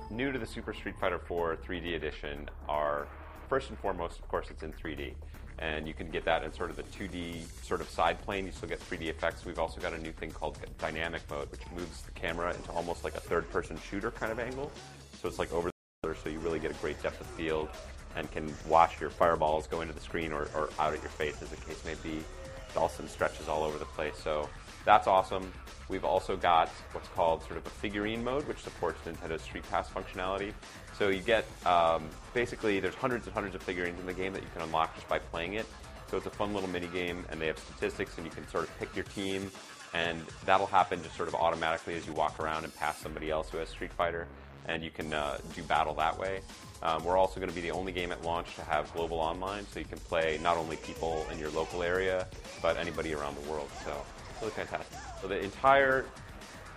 new to the Super Street Fighter 4 3D edition are, first and foremost, of course, it's in 3D. And you can get that in sort of the 2D sort of side plane. You still get 3D effects. We've also got a new thing called dynamic mode, which moves the camera into almost like a third-person shooter kind of angle. So it's like over the shoulder, so you really get a great depth of field and can watch your fireballs go into the screen or out at your face, as the case may be. It also stretches all over the place. So that's awesome. We've also got what's called sort of a figurine mode, which supports Nintendo's Street Pass functionality. So you get, basically, there's hundreds and hundreds of figurines in the game that you can unlock just by playing it. So it's a fun little mini game, and they have statistics, and you can sort of pick your team, and that'll happen just sort of automatically as you walk around and pass somebody else who has Street Fighter, and you can do battle that way. We're also going to be the only game at launch to have global online, so you can play not only people in your local area, but anybody around the world. So it's really fantastic. So the entire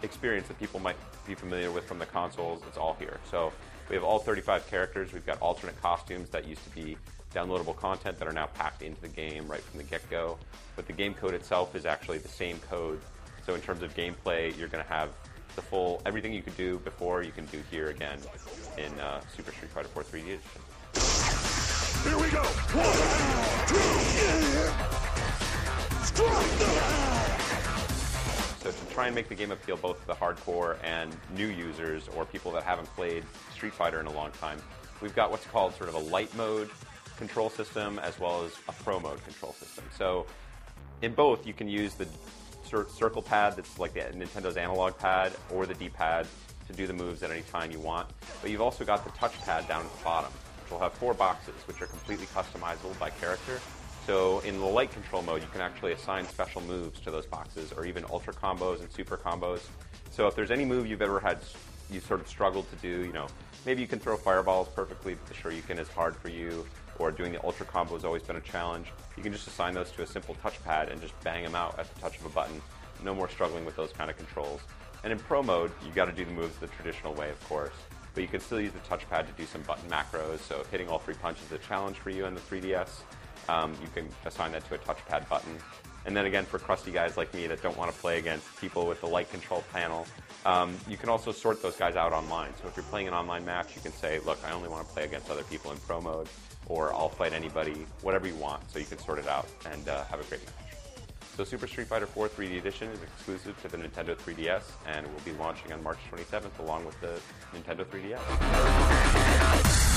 experience that people might be familiar with from the consoles, it's all here. So we have all 35 characters. We've got alternate costumes that used to be downloadable content that are now packed into the game right from the get-go. But the game code itself is actually the same code. So in terms of gameplay, you're going to have the full, everything you could do before, you can do here again in Super Street Fighter 4 3D edition. Here we go! 1, 2, strike! So to try and make the game appeal both to the hardcore and new users or people that haven't played Street Fighter in a long time, we've got what's called sort of a light mode control system as well as a pro mode control system. So in both, you can use the circle pad that's like the Nintendo's analog pad or the D-pad to do the moves at any time you want. But you've also got the touch pad down at the bottom, which will have 4 boxes, which are completely customizable by character. So in the light control mode, you can actually assign special moves to those boxes, or even ultra combos and super combos. So if there's any move you've ever had, you sort of struggled to do, you know, maybe you can throw fireballs perfectly, but the Shoryuken is hard for you, or doing the ultra combo has always been a challenge. You can just assign those to a simple touchpad and just bang them out at the touch of a button. No more struggling with those kind of controls. And in pro mode, you've got to do the moves the traditional way, of course. But you can still use the touchpad to do some button macros. So if hitting all 3 punches is a challenge for you on the 3DS, you can assign that to a touchpad button. And then again, for crusty guys like me that don't want to play against people with the light control panel, you can also sort those guys out online. So if you're playing an online match, you can say, look, I only want to play against other people in pro mode, or I'll fight anybody, whatever you want. So you can sort it out and have a great match. So Super Street Fighter 4 3D Edition is exclusive to the Nintendo 3DS and will be launching on March 27th along with the Nintendo 3DS.